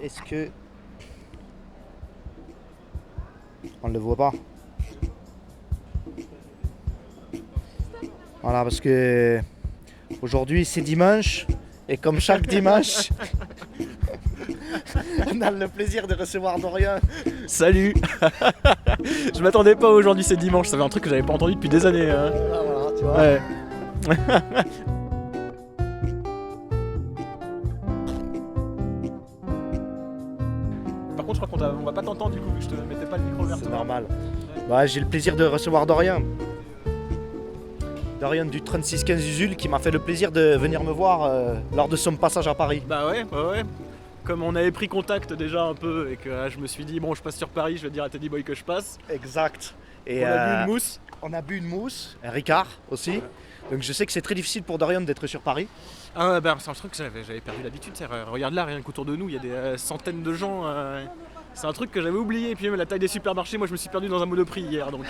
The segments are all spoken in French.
est-ce que... On ne le voit pas. Voilà, parce que aujourd'hui c'est dimanche et comme chaque dimanche, on a le plaisir de recevoir Dorian. Salut. Je m'attendais pas aujourd'hui, c'est dimanche, ça fait un truc que j'avais pas entendu depuis des années. Ah, voilà, tu vois. Ouais. Par contre, je crois qu'on va pas t'entendre du coup, vu que je te mettais pas le micro vers C'est toi. normal. Ouais, j'ai le plaisir de recevoir Dorian. Dorian du 3615 Usul qui m'a fait le plaisir de venir me voir lors de son passage à Paris. Bah ouais. Comme on avait pris contact déjà un peu et que je me suis dit, bon, je passe sur Paris, je vais dire à Teddy Boy que je passe. Exact. Et On a bu une mousse. On a bu une mousse, un Ricard aussi. Donc je sais que c'est très difficile pour Dorian d'être sur Paris. Ah bah c'est un truc que j'avais perdu l'habitude, regarde là, rien qu'autour de nous, il y a des centaines de gens. C'est un truc que j'avais oublié, et puis même la taille des supermarchés, moi je me suis perdu dans un Monoprix hier, donc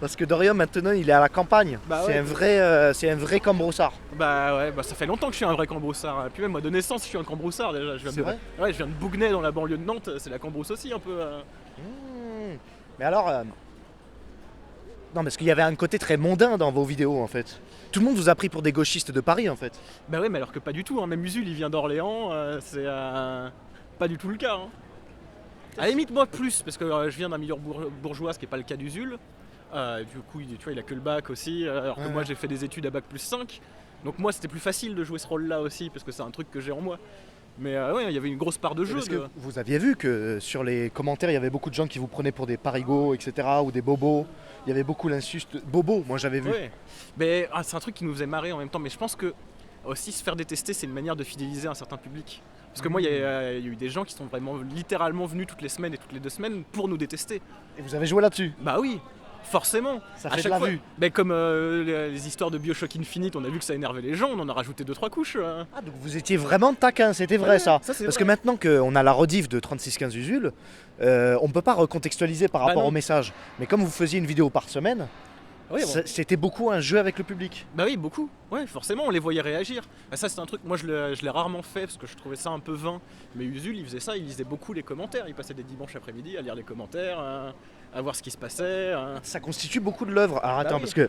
Parce que Dorian maintenant il est à la campagne. Bah c'est ouais. un vrai cambroussard. bah ouais, bah ça fait longtemps que je suis un vrai cambroussard, et puis même moi de naissance je suis un cambroussard déjà. C'est vrai. Ouais, je viens de Bouguenais dans la banlieue de Nantes, c'est la cambrousse aussi un peu. Mais alors... Non, parce qu'il y avait un côté très mondain dans vos vidéos en fait. Tout le monde vous a pris pour des gauchistes de Paris en fait. Bah ouais, mais alors que pas du tout, hein. Même Usul il vient d'Orléans, c'est pas du tout le cas. Hein. À la limite moi plus, parce que je viens d'un milieu bourgeois, ce qui est pas le cas d'Usul. Du coup tu vois il a que le bac aussi, alors que moi j'ai fait des études à bac plus 5. Donc moi c'était plus facile de jouer ce rôle là aussi, parce que c'est un truc que j'ai en moi. Mais ouais, il y avait une grosse part de jeu. Parce que vous aviez vu que sur les commentaires il y avait beaucoup de gens qui vous prenaient pour des parigots, etc. ou des bobos. Il y avait beaucoup l'insulte bobo, moi j'avais vu. Ouais. Mais c'est un truc qui nous faisait marrer en même temps, mais je pense que aussi se faire détester c'est une manière de fidéliser un certain public. Parce que moi il y a eu des gens qui sont vraiment littéralement venus toutes les semaines et toutes les 2 semaines pour nous détester. Et vous avez joué là-dessus. Bah oui, forcément. Ça À fait de chaque la fois. vue. Mais comme les histoires de Bioshock Infinite, on a vu que ça énervait les gens, on en a rajouté 2-3 couches. Ah, donc vous étiez vraiment taquin, c'était vrai Ouais, ça. ça, c'est Parce vrai. que maintenant qu'on a la rediff de 3615 Usul, on peut pas recontextualiser par Bah rapport non. au message. Mais comme vous faisiez une vidéo par semaine, Ouais, bon. c'était beaucoup un jeu avec le public. Bah oui, beaucoup. Ouais, forcément, on les voyait réagir. Bah ça, c'est un truc, moi je l'ai rarement fait parce que je trouvais ça un peu vain. Mais Usul, il faisait ça, il lisait beaucoup les commentaires. Il passait des dimanches après-midi à lire les commentaires, à voir ce qui se passait. Ça constitue beaucoup de l'œuvre. Alors attends, oui. parce que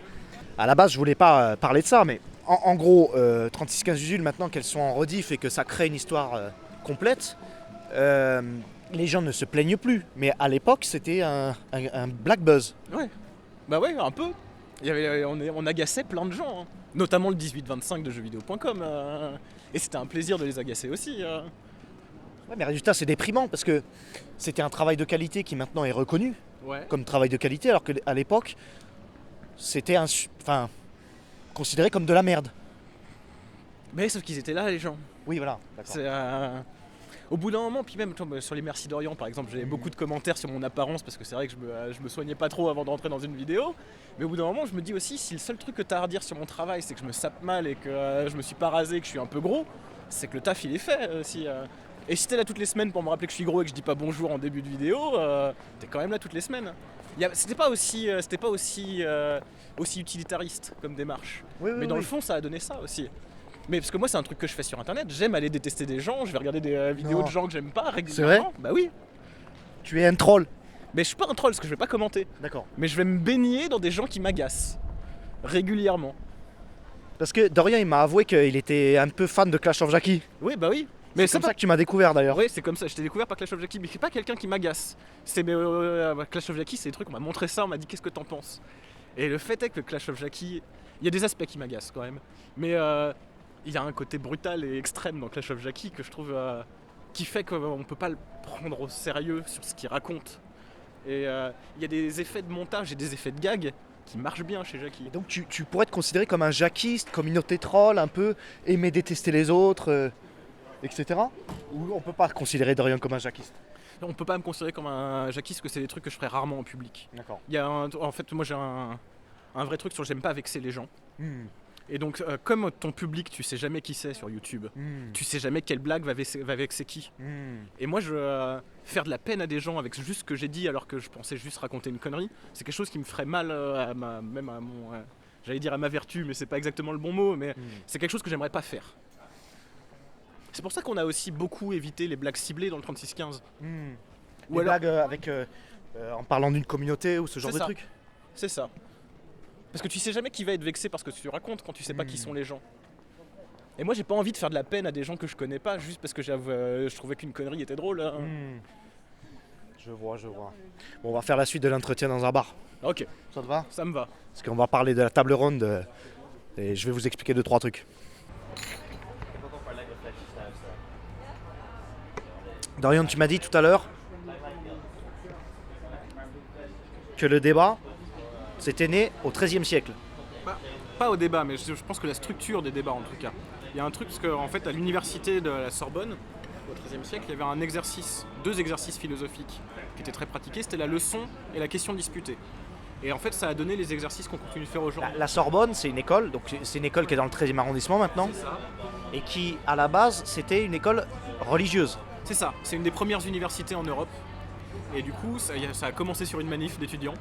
à la base je voulais pas parler de ça, mais en gros, 3615 Usul, maintenant qu'elles sont en rediff et que ça crée une histoire complète, les gens ne se plaignent plus. Mais à l'époque, c'était un black buzz. Ouais. Bah ouais, un peu. On agaçait plein de gens, hein. Notamment le 18-25 de jeuxvideo.com. Et c'était un plaisir de les agacer aussi. Ouais, mais résultat, c'est déprimant parce que c'était un travail de qualité qui maintenant est reconnu Ouais. comme travail de qualité, alors qu'à l'époque, c'était considéré comme de la merde. Mais sauf qu'ils étaient là, les gens. Oui, voilà. D'accord. C'est, au bout d'un moment, puis même sur les Merci d'Orient par exemple, j'avais beaucoup de commentaires sur mon apparence parce que c'est vrai que je me soignais pas trop avant de rentrer dans une vidéo. Mais au bout d'un moment, je me dis aussi, si le seul truc que t'as à redire sur mon travail, c'est que je me sape mal et que je me suis pas rasé, que je suis un peu gros, c'est que le taf il est fait aussi. Et si t'es là toutes les semaines pour me rappeler que je suis gros et que je dis pas bonjour en début de vidéo, t'es quand même là toutes les semaines. C'était pas aussi utilitariste comme démarche. Oui, Mais dans le fond, ça a donné ça aussi. Mais parce que moi, c'est un truc que je fais sur internet, j'aime aller détester des gens, je vais regarder des vidéos Non. de gens que j'aime pas C'est régulièrement. Bah oui. Tu es un troll. Mais je suis pas un troll parce que je vais pas commenter. D'accord. Mais je vais me baigner dans des gens qui m'agacent. Régulièrement. Parce que Dorian, il m'a avoué qu'il était un peu fan de Clash of Jackie. Oui, bah oui. Mais c'est comme ça que tu m'as découvert d'ailleurs. Oui, c'est comme ça, je t'ai découvert par Clash of Jackie, mais c'est pas quelqu'un qui m'agace. Clash of Jackie, c'est des trucs, on m'a montré ça, on m'a dit qu'est-ce que t'en penses. Et le fait est que Clash of Jackie, il y a des aspects qui m'agacent quand même. Mais il y a un côté brutal et extrême dans Clash of Jackie que je trouve qui fait qu'on peut pas le prendre au sérieux sur ce qu'il raconte. Et il y a des effets de montage et des effets de gag qui marchent bien chez Jackie. Et donc tu pourrais te considérer comme un jackiste, communauté troll, un peu aimer détester les autres, etc. Ou on peut pas considérer Dorian comme un jackiste. On peut pas me considérer comme un Jackie parce que c'est des trucs que je ferais rarement en public. D'accord. En fait, moi j'ai un vrai truc sur j'aime pas vexer les gens. Et donc, comme ton public, tu sais jamais qui c'est sur YouTube, tu sais jamais quelle blague va vexer qui. Et moi, faire de la peine à des gens avec juste ce que j'ai dit alors que je pensais juste raconter une connerie, c'est quelque chose qui me ferait mal même à mon... j'allais dire à ma vertu, mais c'est pas exactement le bon mot, mais c'est quelque chose que j'aimerais pas faire. C'est pour ça qu'on a aussi beaucoup évité les blagues ciblées dans le 36-15. Ou Les alors, blagues en parlant d'une communauté ou ce genre C'est de ça. truc. c'est ça. Parce que tu sais jamais qui va être vexé par ce que tu racontes quand tu sais pas qui sont les gens. Et moi j'ai pas envie de faire de la peine à des gens que je connais pas juste parce que je trouvais qu'une connerie était drôle. Hein. Je vois. Bon, on va faire la suite de l'entretien dans un bar. Ok, Ça te va? ça me va. Parce qu'on va parler de la table ronde et je vais vous expliquer 2-3 trucs. Dorian, tu m'as dit tout à l'heure que le débat, c'était né au XIIIe siècle. Pas au débat, mais je pense que la structure des débats en tout cas. Il y a un truc, parce qu'en fait à l'université de la Sorbonne, au XIIIe siècle, il y avait un exercice, 2 exercices philosophiques qui étaient très pratiqués, c'était la leçon et la question disputée. Et en fait ça a donné les exercices qu'on continue de faire aujourd'hui. La Sorbonne, c'est une école, donc c'est une école qui est dans le 13e arrondissement maintenant, C'est ça. et qui, à la base, c'était une école religieuse. C'est ça, c'est une des premières universités en Europe. Et du coup, ça a commencé sur une manif d'étudiants.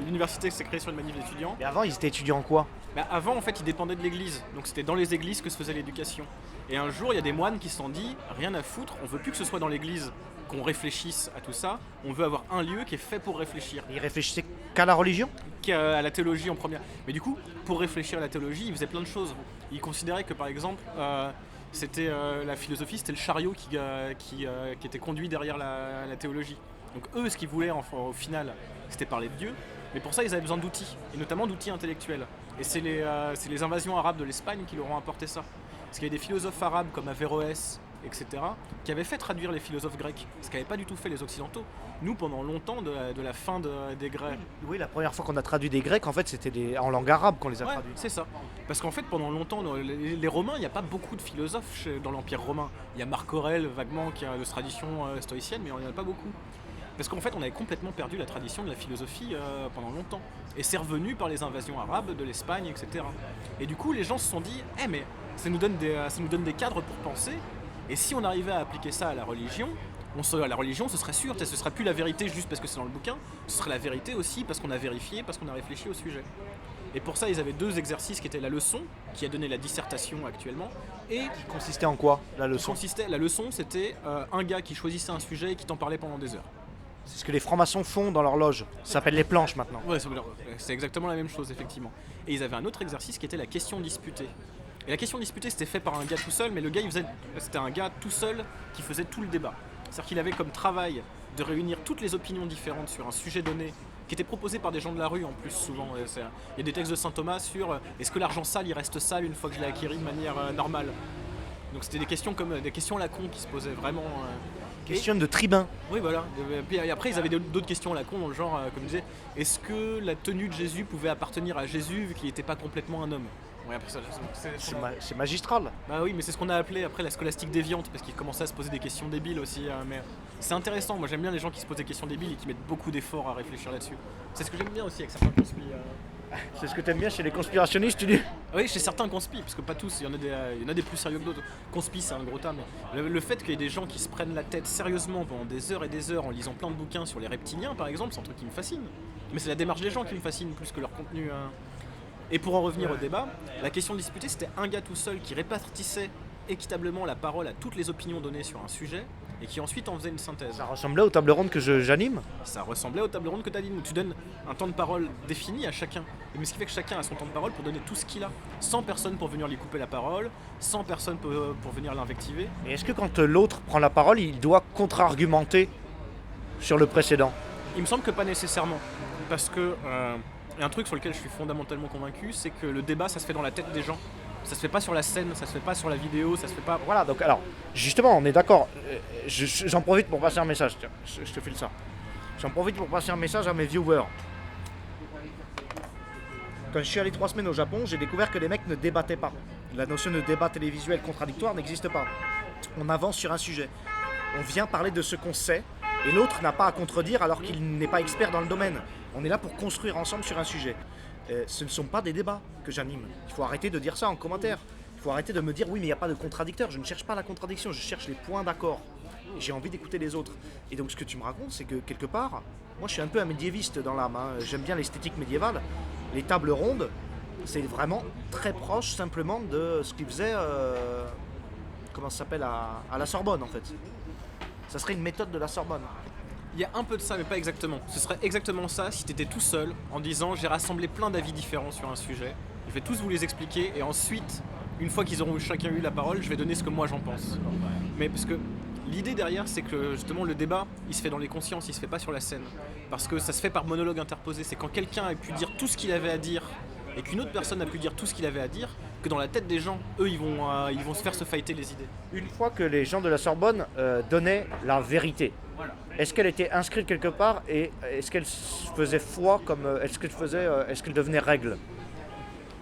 L'université s'est créée sur une manif d'étudiants. Et avant, ils étaient étudiants en quoi? Bah, avant, en fait, ils dépendaient de l'église. Donc c'était dans les églises que se faisait l'éducation. Et un jour, il y a des moines qui se sont dit, rien à foutre, on veut plus que ce soit dans l'église qu'on réfléchisse à tout ça. On veut avoir un lieu qui est fait pour réfléchir. Ils réfléchissaient qu'à la religion? À la théologie en première. Mais du coup, pour réfléchir à la théologie, ils faisaient plein de choses. Ils considéraient que, par exemple, la philosophie, c'était le chariot qui était conduit derrière la théologie. Donc eux, ce qu'ils voulaient au final, c'était parler de Dieu, mais pour ça, ils avaient besoin d'outils, et notamment d'outils intellectuels. Et c'est les invasions arabes de l'Espagne qui leur ont apporté ça. Parce qu'il y a des philosophes arabes comme Averroès, etc., qui avaient fait traduire les philosophes grecs, ce qu'avaient pas du tout fait les Occidentaux. Nous, pendant longtemps, de la fin des Grecs... Oui, la première fois qu'on a traduit des Grecs, en fait, c'était en langue arabe qu'on les a Ouais, traduits. c'est ça. Parce qu'en fait, pendant longtemps, les Romains, il n'y a pas beaucoup de philosophes dans l'Empire romain. Il y a Marc Aurèle, vaguement, qui a de tradition stoïcienne, mais il n'y en a pas beaucoup. Parce qu'en fait, on avait complètement perdu la tradition de la philosophie pendant longtemps. Et c'est revenu par les invasions arabes de l'Espagne, etc. Et du coup, les gens se sont dit, mais ça nous donne des cadres pour penser. Et si on arrivait à appliquer ça à la religion, la religion, ce serait sûr, ce serait plus la vérité juste parce que c'est dans le bouquin, ce serait la vérité aussi parce qu'on a vérifié, parce qu'on a réfléchi au sujet. Et pour ça, ils avaient 2 exercices qui étaient la leçon, qui a donné la dissertation actuellement, et Qui consistait en quoi, la leçon? la leçon, c'était un gars qui choisissait un sujet et qui t'en parlait pendant des heures. C'est ce que les francs-maçons font dans leur loge. Ça s'appelle les planches maintenant. Ouais, c'est exactement la même chose, effectivement. Et ils avaient un autre exercice qui était la question disputée. Et la question disputée, c'était fait par un gars tout seul, mais le gars, c'était un gars tout seul qui faisait tout le débat. C'est-à-dire qu'il avait comme travail de réunir toutes les opinions différentes sur un sujet donné, qui était proposé par des gens de la rue en plus, souvent. Il y a des textes de saint Thomas sur est-ce que l'argent sale, il reste sale une fois que je l'ai acquis de manière normale. Donc c'était des questions comme des questions à la con qui se posaient vraiment. Question de tribun. Oui, voilà. Et puis après, ils avaient d'autres questions à la con, dans le genre, comme je disais, est-ce que la tenue de Jésus pouvait appartenir à Jésus vu qu'il n'était pas complètement un homme? Ouais, après ça, C'est magistral. Bah oui, mais c'est ce qu'on a appelé après la scolastique déviante, parce qu'ils commençaient à se poser des questions débiles aussi. Mais c'est intéressant, moi j'aime bien les gens qui se posent des questions débiles et qui mettent beaucoup d'efforts à réfléchir là-dessus. C'est ce que j'aime bien aussi avec certains conspis. C'est ce que t'aimes bien chez les conspirationnistes, tu dis? Oui, chez certains conspis, parce que pas tous, il y en a des plus sérieux que d'autres. Conspis, c'est un gros terme. Le fait qu'il y ait des gens qui se prennent la tête sérieusement pendant des heures et des heures en lisant plein de bouquins sur les reptiliens, par exemple, c'est un truc qui me fascine. Mais c'est la démarche des gens qui me fascine plus que leur contenu. Et pour en revenir au débat, la question disputée, c'était un gars tout seul qui répartissait équitablement la parole à toutes les opinions données sur un sujet et qui ensuite en faisait une synthèse. Ça ressemblait aux tables rondes que j'anime. Ça ressemblait aux tables rondes que tu as dit, où tu donnes un temps de parole défini à chacun. Mais ce qui fait que chacun a son temps de parole pour donner tout ce qu'il a, sans personne pour venir lui couper la parole, sans personne pour venir l'invectiver. Et est-ce que quand l'autre prend la parole, il doit contre-argumenter sur le précédent? Il me semble que pas nécessairement, parce que y a un truc sur lequel je suis fondamentalement convaincu, c'est que le débat, ça se fait dans la tête des gens. Ça se fait pas sur la scène, ça se fait pas sur la vidéo, ça se fait pas... Voilà, donc alors, justement, on est d'accord. J'en profite pour passer un message, tiens, je te file ça. J'en profite pour passer un message à mes viewers. Quand je suis allé 3 semaines au Japon, j'ai découvert que les mecs ne débattaient pas. La notion de débat télévisuel contradictoire n'existe pas. On avance sur un sujet. On vient parler de ce qu'on sait, et l'autre n'a pas à contredire alors qu'il n'est pas expert dans le domaine. On est là pour construire ensemble sur un sujet. Ce ne sont pas des débats que j'anime. Il faut arrêter de dire ça en commentaire. Il faut arrêter de me dire oui mais il n'y a pas de contradicteur. Je ne cherche pas la contradiction, je cherche les points d'accord. J'ai envie d'écouter les autres. Et donc ce que tu me racontes, c'est que quelque part, moi je suis un peu un médiéviste dans l'âme. J'aime bien l'esthétique médiévale. Les tables rondes, c'est vraiment très proche simplement de ce qu'ils faisaient comment ça s'appelle, à la Sorbonne en fait. Ça serait une méthode de la Sorbonne. Il y a un peu de ça, mais pas exactement. Ce serait exactement ça si tu étais tout seul en disant j'ai rassemblé plein d'avis différents sur un sujet, je vais tous vous les expliquer et ensuite, une fois qu'ils auront chacun eu la parole, je vais donner ce que moi j'en pense. Mais parce que l'idée derrière, c'est que justement le débat, il se fait dans les consciences, il se fait pas sur la scène. Parce que ça se fait par monologue interposé. C'est quand quelqu'un a pu dire tout ce qu'il avait à dire et qu'une autre personne a pu dire tout ce qu'il avait à dire, que dans la tête des gens, eux, ils vont se faire se fighter les idées. Une fois que les gens de la Sorbonne donnaient la vérité, Voilà. est-ce qu'elle était inscrite quelque part et est-ce qu'elle faisait foi comme est-ce qu'elle devenait règle?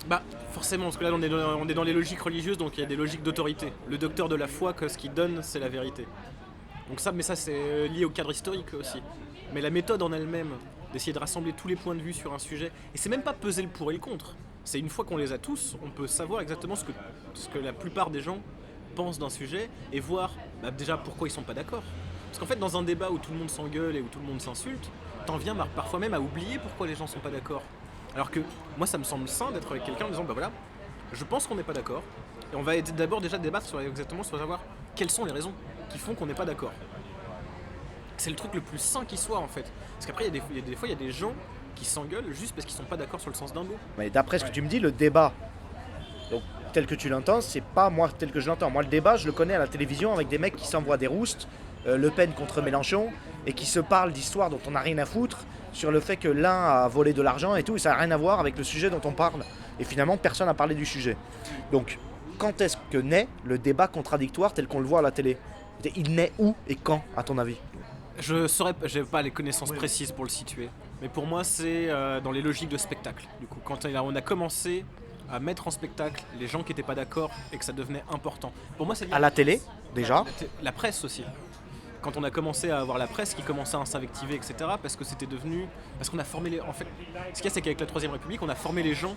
Bah forcément, parce que là on est dans les logiques religieuses, donc il y a des logiques d'autorité. Le docteur de la foi, que ce qu'il donne, c'est la vérité. Donc ça, mais ça c'est lié au cadre historique aussi. Mais la méthode en elle-même, d'essayer de rassembler tous les points de vue sur un sujet, et c'est même pas peser le pour et le contre. C'est une fois qu'on les a tous, on peut savoir exactement ce que la plupart des gens pensent d'un sujet et voir déjà pourquoi ils sont pas d'accord. Parce qu'en fait, dans un débat où tout le monde s'engueule et où tout le monde s'insulte, t'en viens parfois même à oublier pourquoi les gens sont pas d'accord. Alors que moi, ça me semble sain d'être avec quelqu'un en disant voilà, je pense qu'on n'est pas d'accord, et on va d'abord déjà débattre exactement sur savoir quelles sont les raisons qui font qu'on n'est pas d'accord. C'est le truc le plus sain qui soit en fait. Parce qu'après, il y a des fois, il y a des gens qui s'engueulent juste parce qu'ils sont pas d'accord sur le sens d'un mot. Mais d'après ce que tu me dis, le débat, donc, tel que tu l'entends, c'est pas moi tel que je l'entends. Moi, le débat, je le connais à la télévision avec des mecs qui s'envoient des roustes, Le Pen contre Mélenchon, et qui se parlent d'histoires dont on n'a rien à foutre, sur le fait que l'un a volé de l'argent et tout, et ça n'a rien à voir avec le sujet dont on parle. Et finalement, personne n'a parlé du sujet. Donc, quand est-ce que naît le débat contradictoire tel qu'on le voit à la télé? Il naît où et quand, à ton avis? J'ai pas les connaissances précises pour le situer, mais pour moi c'est dans les logiques de spectacle. Du coup, quand on a commencé à mettre en spectacle les gens qui n'étaient pas d'accord et que ça devenait important. Pour moi, c'est lié À la télé, déjà. La presse aussi. Quand on a commencé à avoir la presse qui commençait à s'invectiver, etc., parce que c'était devenu... Parce qu'on a formé les... En fait, ce qu'il y a, c'est qu'avec la Troisième République, on a formé les gens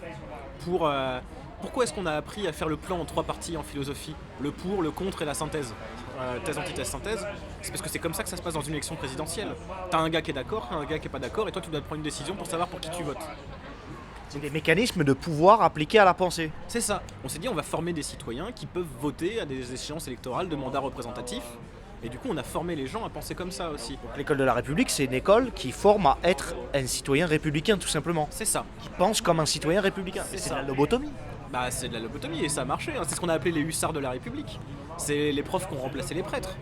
pour... Pourquoi est-ce qu'on a appris à faire le plan en 3 parties en philosophie? Le pour, le contre et la synthèse. Thèse, antithèse, synthèse. C'est parce que c'est comme ça que ça se passe dans une élection présidentielle. T'as un gars qui est d'accord, un gars qui est pas d'accord, et toi tu dois prendre une décision pour savoir pour qui tu votes. C'est des mécanismes de pouvoir appliqués à la pensée. C'est ça. On s'est dit on va former des citoyens qui peuvent voter à des échéances électorales de mandats représentatifs. Et du coup on a formé les gens à penser comme ça aussi. Donc, l'école de la République, c'est une école qui forme à être un citoyen républicain, tout simplement. C'est ça. Qui pense comme un citoyen républicain. C'est C'est ça. de la lobotomie. Bah c'est de la lobotomie et ça a marché. C'est ce qu'on a appelé les hussards de la République. C'est les profs qui ont remplacé les prêtres.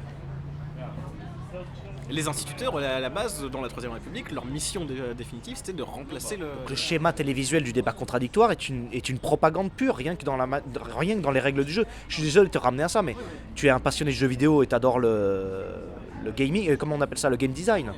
Les instituteurs, à la base, dans la Troisième République, leur mission définitive, c'était de remplacer le... Le schéma télévisuel du débat contradictoire est une propagande pure, rien que dans les règles du jeu. Je suis désolé de te ramener à ça, mais tu es un passionné de jeux vidéo et tu adores le gaming, comment on appelle ça, le game design.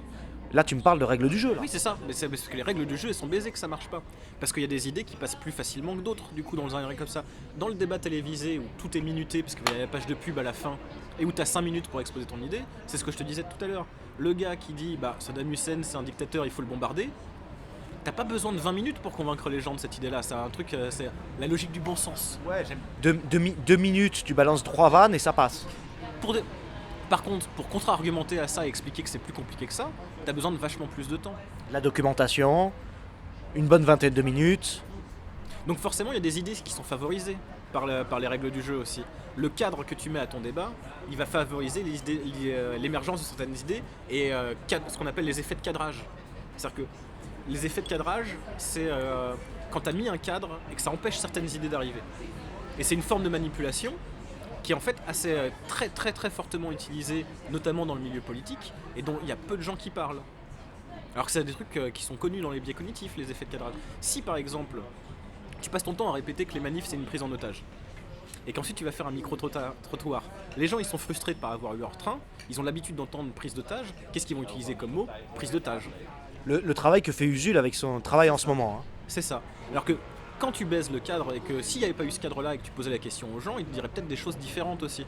Là, tu me parles de règles du jeu. Là. Oui, c'est ça. Mais c'est parce que les règles du jeu, elles sont baisées que ça marche pas. Parce qu'il y a des idées qui passent plus facilement que d'autres, du coup, dans un règle comme ça. Dans le débat télévisé, où tout est minuté, parce qu'il y a la page de pub à la fin, et où tu as 5 minutes pour exposer ton idée, c'est ce que je te disais tout à l'heure. Le gars qui dit, Saddam Hussein, c'est un dictateur, il faut le bombarder, t'as pas besoin de 20 minutes pour convaincre les gens de cette idée-là. C'est un truc, c'est la logique du bon sens. Ouais, j'aime. 2 minutes, tu balances 3 vannes et ça passe. Par contre, pour contre-argumenter à ça et expliquer que c'est plus compliqué que ça, t'as besoin de vachement plus de temps. La documentation, une bonne vingtaine de minutes. Donc forcément, il y a des idées qui sont favorisées par les règles du jeu aussi. Le cadre que tu mets à ton débat, il va favoriser l'émergence de certaines idées et ce qu'on appelle les effets de cadrage. C'est-à-dire que les effets de cadrage, c'est quand tu as mis un cadre et que ça empêche certaines idées d'arriver. Et c'est une forme de manipulation qui est en fait assez très très très fortement utilisée, notamment dans le milieu politique, et dont il y a peu de gens qui parlent. Alors que c'est des trucs qui sont connus dans les biais cognitifs, les effets de cadrage. Si par exemple, tu passes ton temps à répéter que les manifs c'est une prise en otage, et qu'ensuite tu vas faire un micro-trottoir, les gens ils sont frustrés de pas avoir eu leur train, ils ont l'habitude d'entendre prise d'otage, qu'est-ce qu'ils vont utiliser comme mot? Prise d'otage. Le travail que fait Usul avec son travail en ce moment. Hein. C'est ça. Alors que quand tu baises le cadre et que s'il n'y avait pas eu ce cadre-là et que tu posais la question aux gens, ils te diraient peut-être des choses différentes aussi.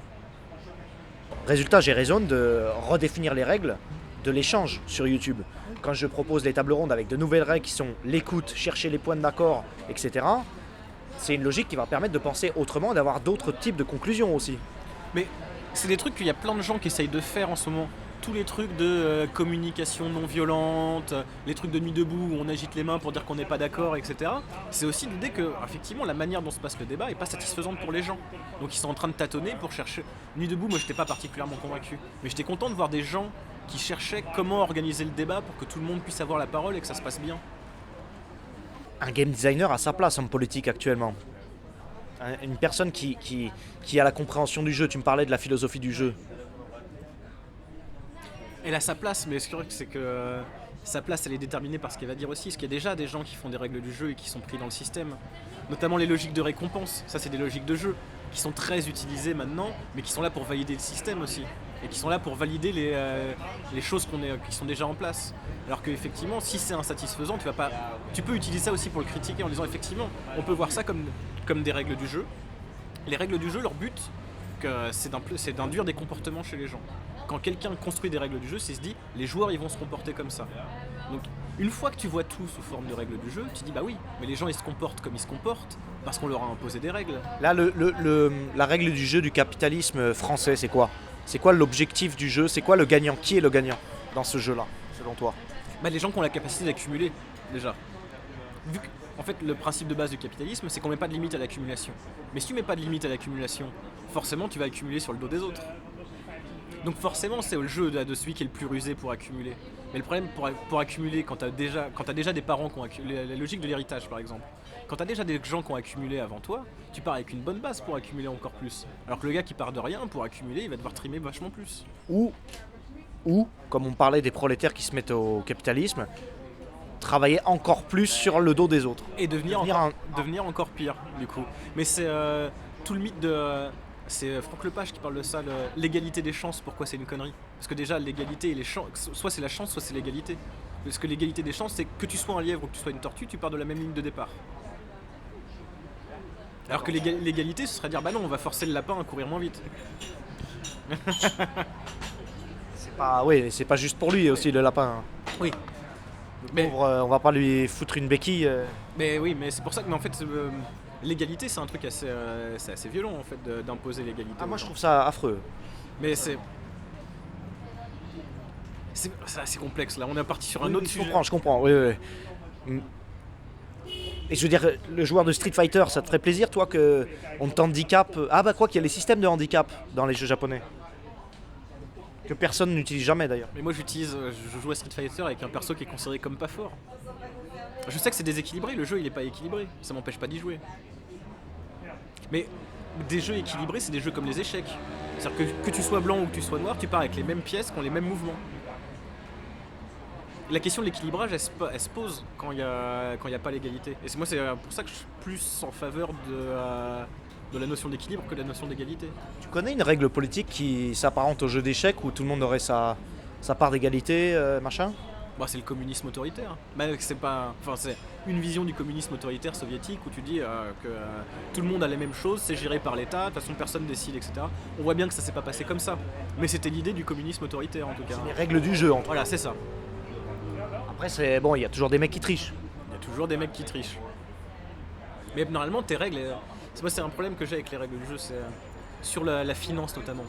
Résultat, j'ai raison de redéfinir les règles de l'échange sur YouTube. Quand je propose les tables rondes avec de nouvelles règles qui sont l'écoute, chercher les points d'accord, etc., c'est une logique qui va permettre de penser autrement, d'avoir d'autres types de conclusions aussi. Mais c'est des trucs qu'il y a plein de gens qui essayent de faire en ce moment. tous les trucs de communication non violente, les trucs de nuit debout où on agite les mains pour dire qu'on n'est pas d'accord, etc. C'est aussi l'idée que, effectivement, la manière dont se passe le débat n'est pas satisfaisante pour les gens. Donc ils sont en train de tâtonner pour chercher. Nuit debout, moi j'étais pas particulièrement convaincu, mais j'étais content de voir des gens qui cherchaient comment organiser le débat pour que tout le monde puisse avoir la parole et que ça se passe bien. Un game designer a sa place en politique actuellement. Une personne qui a la compréhension du jeu. Tu me parlais de la philosophie du jeu. Elle a sa place, mais ce que c'est que sa place, elle est déterminée par ce qu'elle va dire aussi. Parce qu'il y a déjà des gens qui font des règles du jeu et qui sont pris dans le système. Notamment les logiques de récompense. Ça, c'est des logiques de jeu qui sont très utilisées maintenant, mais qui sont là pour valider le système aussi. Et qui sont là pour valider les choses qui sont déjà en place. Alors qu'effectivement, si c'est insatisfaisant, tu peux utiliser ça aussi pour le critiquer en disant effectivement, on peut voir ça comme des règles du jeu. Les règles du jeu, leur but, c'est d'induire des comportements chez les gens. Quand quelqu'un construit des règles du jeu, c'est se dit, les joueurs ils vont se comporter comme ça. Donc une fois que tu vois tout sous forme de règles du jeu, tu dis bah oui, mais les gens ils se comportent comme ils se comportent parce qu'on leur a imposé des règles. Là, la règle du jeu du capitalisme français, c'est quoi ? C'est quoi l'objectif du jeu ? C'est quoi le gagnant ? Qui est le gagnant dans ce jeu-là, selon toi ? Bah les gens qui ont la capacité d'accumuler, déjà. En fait, le principe de base du capitalisme, c'est qu'on met pas de limite à l'accumulation. Mais si tu mets pas de limite à l'accumulation, forcément tu vas accumuler sur le dos des autres. Donc forcément, c'est le jeu de celui qui est le plus rusé pour accumuler. Mais le problème, pour accumuler, quand tu as déjà des parents qui ont accumulé, la logique de l'héritage par exemple, quand tu as déjà des gens qui ont accumulé avant toi, tu pars avec une bonne base pour accumuler encore plus. Alors que le gars qui part de rien, pour accumuler, il va devoir trimer vachement plus. Ou, comme on parlait des prolétaires qui se mettent au capitalisme, travailler encore plus sur le dos des autres. Et devenir encore pire, du coup. Mais c'est tout le mythe de... C'est Franck Lepage qui parle de ça, l'égalité des chances, pourquoi c'est une connerie. Parce que déjà, l'égalité et les chances, soit c'est la chance, soit c'est l'égalité. Parce que l'égalité des chances, c'est que tu sois un lièvre ou que tu sois une tortue, tu pars de la même ligne de départ. Alors que l'égalité, ce serait dire, bah non, on va forcer le lapin à courir moins vite. C'est pas juste pour lui aussi, le lapin. Oui. Mais on va pas lui foutre une béquille. Mais oui, mais c'est pour ça que, mais en fait, l'égalité, c'est un truc assez violent en fait d'imposer l'égalité. Ah, moi je trouve ça affreux. Mais c'est assez complexe là. On est parti sur un autre sujet. Je comprends. Oui. Et je veux dire, le joueur de Street Fighter, ça te ferait plaisir, toi, qu'on t'handicape. Ah bah quoi qu'il y a les systèmes de handicap dans les jeux japonais. Que personne n'utilise jamais d'ailleurs. Mais moi je joue à Street Fighter avec un perso qui est considéré comme pas fort. Je sais que c'est déséquilibré, le jeu il est pas équilibré, ça m'empêche pas d'y jouer. Mais des jeux équilibrés, c'est des jeux comme les échecs. C'est-à-dire que tu sois blanc ou que tu sois noir, tu pars avec les mêmes pièces qui ont les mêmes mouvements. La question de l'équilibrage, elle se pose quand il y a pas l'égalité. Et c'est pour ça que je suis plus en faveur de la notion d'équilibre que de la notion d'égalité. Tu connais une règle politique qui s'apparente au jeu d'échecs où tout le monde aurait sa part d'égalité, machin ? Bah, c'est le communisme autoritaire. Bah, c'est une vision du communisme autoritaire soviétique où tu dis que tout le monde a les mêmes choses, c'est géré par l'État, de toute façon personne décide, etc. On voit bien que ça s'est pas passé comme ça. Mais c'était l'idée du communisme autoritaire en tout cas. C'est les règles du jeu en tout cas. Voilà, c'est ça. Après, il y a toujours des mecs qui trichent. Il y a toujours des mecs qui trichent. Mais normalement, tes règles, c'est un problème que j'ai avec les règles du jeu, c'est sur la finance notamment.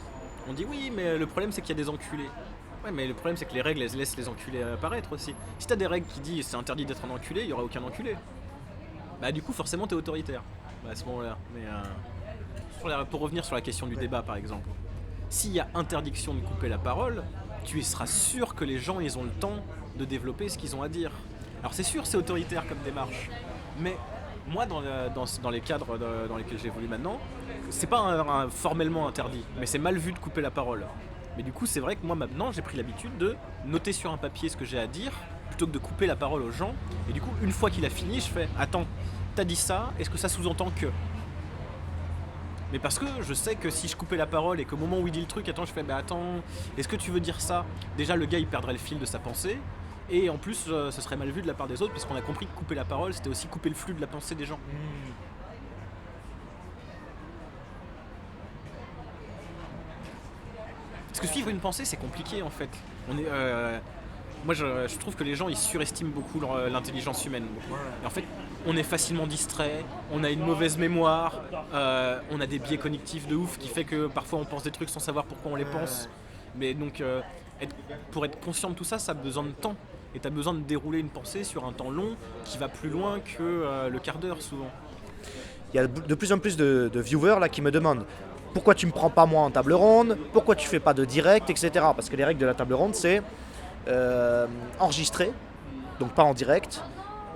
On dit oui, mais le problème c'est qu'il y a des enculés. Ouais, mais le problème c'est que les règles elles laissent les enculés apparaître aussi. Si t'as des règles qui disent c'est interdit d'être un enculé, il y aura aucun enculé. Bah du coup forcément t'es autoritaire. Bah, à ce moment-là. Mais pour revenir sur la question du débat par exemple, s'il y a interdiction de couper la parole, tu seras sûr que les gens ils ont le temps de développer ce qu'ils ont à dire. Alors c'est sûr c'est autoritaire comme démarche, mais moi dans les cadres dans lesquels j'évolue maintenant, c'est pas formellement interdit, mais c'est mal vu de couper la parole. Mais du coup, c'est vrai que moi maintenant, j'ai pris l'habitude de noter sur un papier ce que j'ai à dire, plutôt que de couper la parole aux gens. Et du coup, une fois qu'il a fini, je fais « Attends, t'as dit ça, est-ce que ça sous-entend que ?» Mais parce que je sais que si je coupais la parole et qu'au moment où il dit le truc, attends, je fais « Bah attends, est-ce que tu veux dire ça ?» Déjà, le gars, il perdrait le fil de sa pensée. Et en plus, ce serait mal vu de la part des autres, parce qu'on a compris que couper la parole, c'était aussi couper le flux de la pensée des gens. Parce que suivre une pensée, c'est compliqué en fait. Moi, je trouve que les gens ils surestiment beaucoup l'intelligence humaine. Et en fait, on est facilement distrait, on a une mauvaise mémoire, on a des biais cognitifs de ouf qui fait que parfois on pense des trucs sans savoir pourquoi on les pense. Mais donc, pour être conscient de tout ça, ça a besoin de temps. Et tu as besoin de dérouler une pensée sur un temps long qui va plus loin que le quart d'heure souvent. Il y a de plus en plus de viewers là, qui me demandent pourquoi tu me prends pas moi en table ronde, pourquoi tu fais pas de direct, etc. Parce que les règles de la table ronde, c'est enregistrer, donc pas en direct,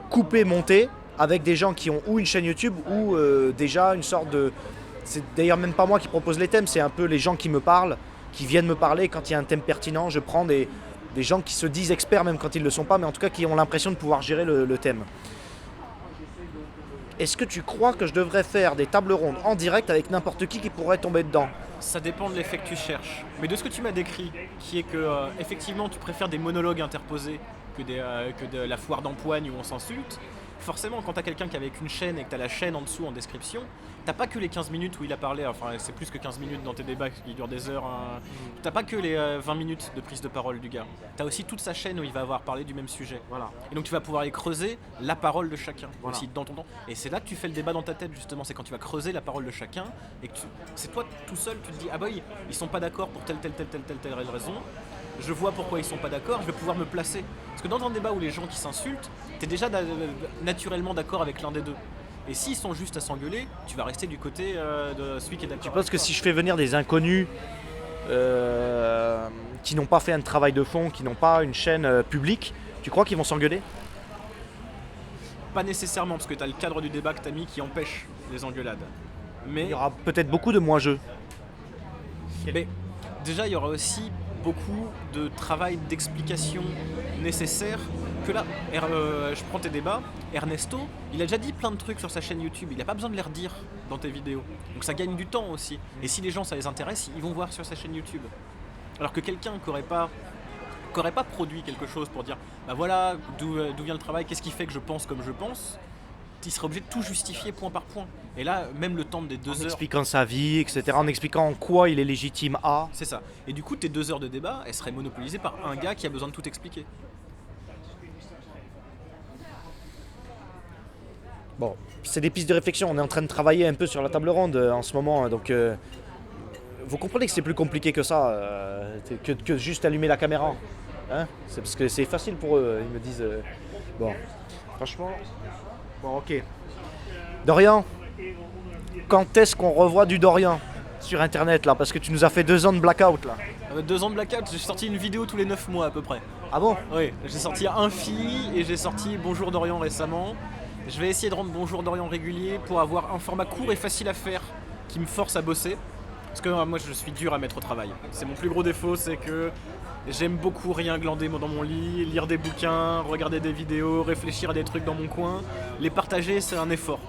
couper, monter, avec des gens qui ont ou une chaîne YouTube ou déjà une sorte de... C'est d'ailleurs même pas moi qui propose les thèmes, c'est un peu les gens qui me parlent, qui viennent me parler. Quand il y a un thème pertinent, je prends des gens qui se disent experts même quand ils ne le sont pas, mais en tout cas qui ont l'impression de pouvoir gérer le thème. Est-ce que tu crois que je devrais faire des tables rondes en direct avec n'importe qui pourrait tomber dedans ? Ça dépend de l'effet que tu cherches. Mais de ce que tu m'as décrit, qui est que effectivement tu préfères des monologues interposés que de la foire d'empoigne où on s'insulte, forcément quand tu as quelqu'un qui est avec une chaîne et que tu as la chaîne en dessous en description, t'as pas que les 15 minutes où il a parlé, enfin c'est plus que 15 minutes dans tes débats qui durent des heures, t'as pas que les 20 minutes de prise de parole du gars, t'as aussi toute sa chaîne où il va avoir parlé du même sujet. Voilà. Et donc tu vas pouvoir aller creuser la parole de chacun, Voilà. aussi dans ton temps. Et c'est là que tu fais le débat dans ta tête justement, c'est quand tu vas creuser la parole de chacun et que c'est toi tout seul, tu te dis ah bah ils sont pas d'accord pour telle raison. Je vois pourquoi ils sont pas d'accord, je vais pouvoir me placer. Parce que dans un débat où les gens qui s'insultent, t'es déjà naturellement d'accord avec l'un des deux. Et s'ils sont juste à s'engueuler, tu vas rester du côté de celui qui est d'accord. Tu penses que si je fais venir des inconnus qui n'ont pas fait un travail de fond, qui n'ont pas une chaîne publique, tu crois qu'ils vont s'engueuler ? Pas nécessairement, parce que tu as le cadre du débat que tu as mis qui empêche les engueulades. Mais Il y aura peut-être beaucoup de moi-jeux. mais déjà, il y aura aussi beaucoup de travail d'explication nécessaire que là, je prends tes débats, Ernesto, il a déjà dit plein de trucs sur sa chaîne YouTube, il n'a pas besoin de les redire dans tes vidéos. Donc ça gagne du temps aussi. Et si les gens ça les intéresse, ils vont voir sur sa chaîne YouTube. Alors que quelqu'un qui n'aurait pas produit quelque chose pour dire bah voilà d'où vient le travail, qu'est-ce qui fait que je pense comme je pense, il serait obligé de tout justifier point par point. Et là, même le temps des 2 heures... En expliquant sa vie, etc. En expliquant en quoi il est légitime à... C'est ça. Et du coup, tes 2 heures de débat, elles seraient monopolisées par un gars qui a besoin de tout expliquer. Bon, c'est des pistes de réflexion. On est en train de travailler un peu sur la table ronde en ce moment. Donc, vous comprenez que c'est plus compliqué que ça, que juste allumer la caméra. Hein, c'est parce que c'est facile pour eux. Ils me disent... bon, franchement... Bon, ok. Dorian, quand est-ce qu'on revoit du Dorian sur Internet, là ? Parce que tu nous as fait 2 ans de blackout, là. 2 ans de blackout, j'ai sorti une vidéo tous les 9 mois à peu près. Ah bon ? Oui, j'ai sorti un fille et j'ai sorti Bonjour Dorian récemment. Je vais essayer de rendre Bonjour Dorian régulier pour avoir un format court et facile à faire qui me force à bosser. Parce que moi je suis dur à mettre au travail. C'est mon plus gros défaut, c'est que j'aime beaucoup rien glander dans mon lit, lire des bouquins, regarder des vidéos, réfléchir à des trucs dans mon coin. Les partager, c'est un effort.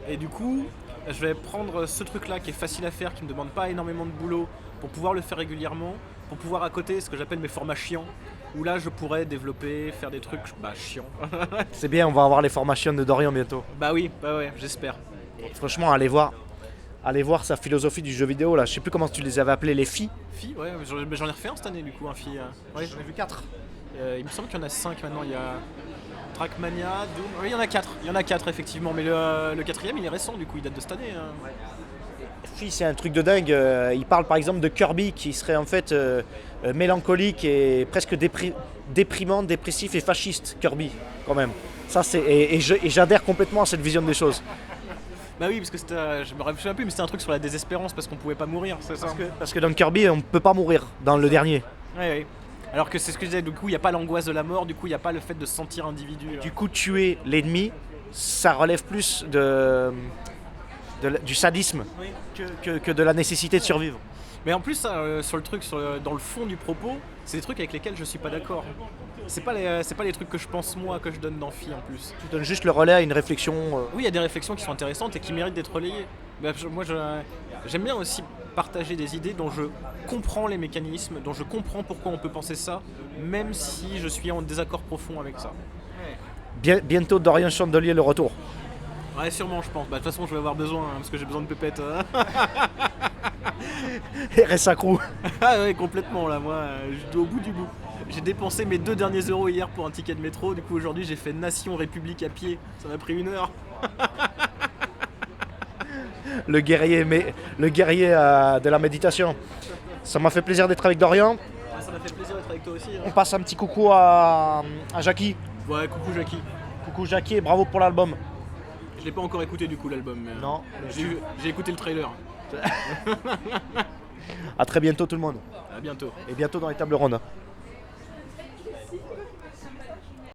Et du coup, je vais prendre ce truc-là qui est facile à faire, qui me demande pas énormément de boulot, pour pouvoir le faire régulièrement, pour pouvoir à côté ce que j'appelle mes formats chiants, où là je pourrais développer, faire des trucs chiants. C'est bien, on va avoir les formations de Dorian bientôt. Bah oui, bah ouais, j'espère. Et franchement, allez voir sa philosophie du jeu vidéo, là. Je sais plus comment tu les avais appelés, les filles. Fille, ouais, j'en ai refait un cette année du coup, un fille. Ouais, J'en ai vu 4. il me semble qu'il y en a 5 maintenant, il y a Trackmania, Doom, oui il y en a 4 effectivement, mais le 4ème il est récent du coup, il date de cette année. Fille, c'est un truc de dingue. Il parle par exemple de Kirby qui serait en fait mélancolique et presque déprimant, dépressif et fasciste, Kirby, quand même. Ça, et j'adhère complètement à cette vision des choses. Bah oui, parce que je me rappelle plus, mais c'était un truc sur la désespérance parce qu'on pouvait pas mourir, c'est ça. Parce que dans Kirby, on ne peut pas mourir, dans le dernier. Ouais. Alors que c'est ce que je disais, du coup, il n'y a pas l'angoisse de la mort, du coup, il n'y a pas le fait de se sentir individu. Du coup, tuer l'ennemi, ça relève plus du sadisme que de la nécessité de survivre. Mais en plus, sur le truc, dans le fond du propos, c'est des trucs avec lesquels je suis pas d'accord. C'est pas les trucs que je pense moi, que je donne dans Phi en plus. Tu donnes juste le relais à une réflexion. Oui, il y a des réflexions qui sont intéressantes et qui méritent d'être relayées. Moi, j'aime bien aussi partager des idées dont je comprends les mécanismes, dont je comprends pourquoi on peut penser ça, même si je suis en désaccord profond avec ça. Bientôt Dorian Chandelier le retour. Ouais, sûrement, je pense. De toute façon, je vais avoir besoin, parce que j'ai besoin de pépettes. RSA Crew. Ah ouais, complètement, là, moi, je suis au bout du bout. J'ai dépensé mes 2 derniers euros hier pour un ticket de métro, du coup aujourd'hui j'ai fait Nation République à pied, ça m'a pris 1 heure. Le guerrier de la méditation. Ça m'a fait plaisir d'être avec Dorian. Ça m'a fait plaisir. avec toi aussi. On passe un petit coucou à Jackie. Ouais, coucou Jackie. Coucou Jackie et bravo pour l'album. Je l'ai pas encore écouté du coup l'album, mais Non. j'ai écouté le trailer. À très bientôt tout le monde. À bientôt. Et bientôt dans les tables rondes.